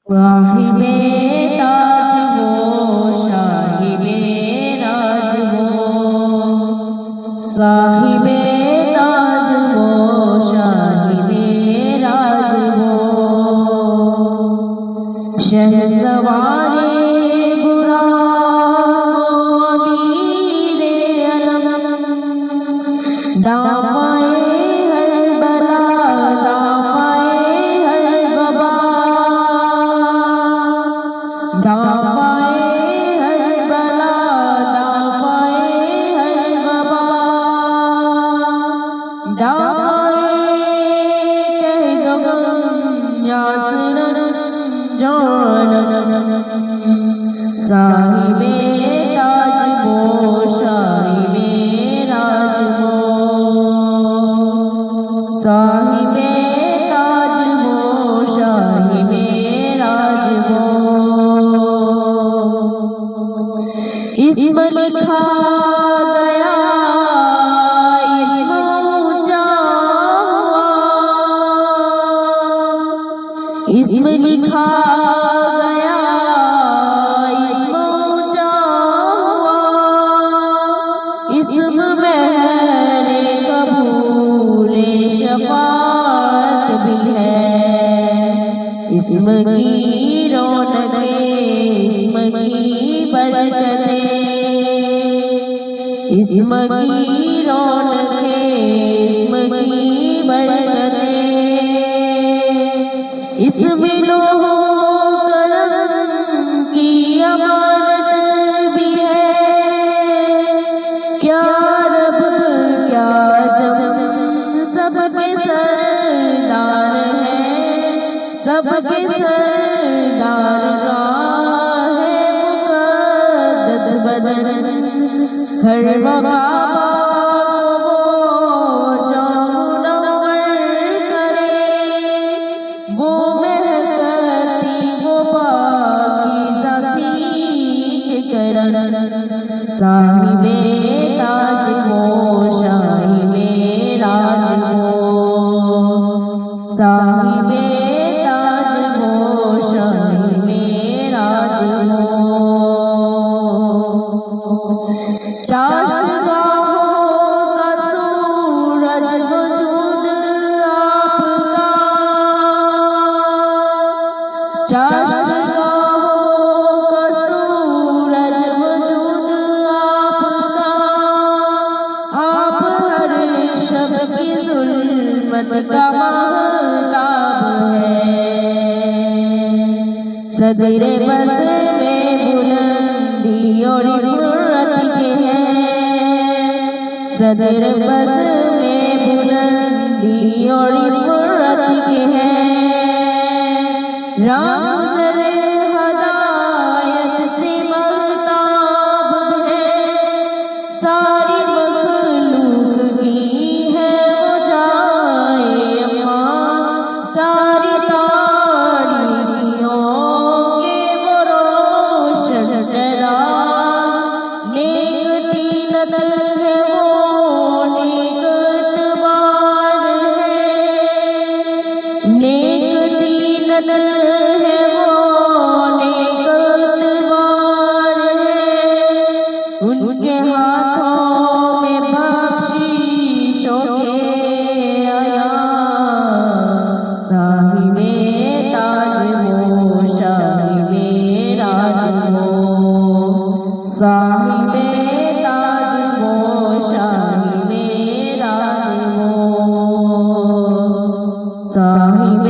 صاحب تاج وہ شاہب راج وہ، صاحب تاج وہ شاہب راج وہ، شہسوار برا امیر علم، دامائے ہر بلا دامائے ہر وبا، دامائے ہر بلا دامائے ہر وبا، دامائے کہہ دو غم یاسر جانم، صاحب تاج وہ شاہب راج وہ، صاحب تاج وہ شاہب راج وہ، اسم لکھا گیا اسم اونچا ہوا، اسم لکھا گیا اسم اونچا ہوا، اسم مہر قبول شفاعت بھی ہے، اسم کی رونقیں اسم کی برکتیں، اسم کی رونقیں اسم کی برکتیں، اسم لوح قلم کی امانت بھی ہے، کیا رب کیا جم سب کے سردار ہے، سب کے سردار کا ہے مقدس بدن، گھر و کعبہ وہ جاں منور کرے، وہ مہکتی وہ پاکیزہ سیکھ کرن، صاحب تاج وہ شاہب راج وہ، صاحب تاج وہ شاہب راج وہ، چاشتگاہوں کا سورج وجود آپ کا، چاشتگاہوں کا سورج وجود آپ کا، آپ ہر شب کی ظلمت کا مہتاب ہے، صدر بس میں بلندی اور جرأت کے ہیں، صدر بس میں بلندی اور جرأت کے ہیں، راہ گزر ہدایت سے مہتاب ہے، ساری مخلوق کی ہے وہ جائے اماں، ساری تاریکیوں کے وہ روشن چراغ، نیک دینت ہے وہ نیک اتبار ہے، نیک دینت ہے وہ نیک اتبار ہے، ان کے ہاتھوں میں بخشیشوں کے آیا، صاحب تاج وہ شاہب راج وہ، صاحب تاج وہ شاہب راج وہ، صاحب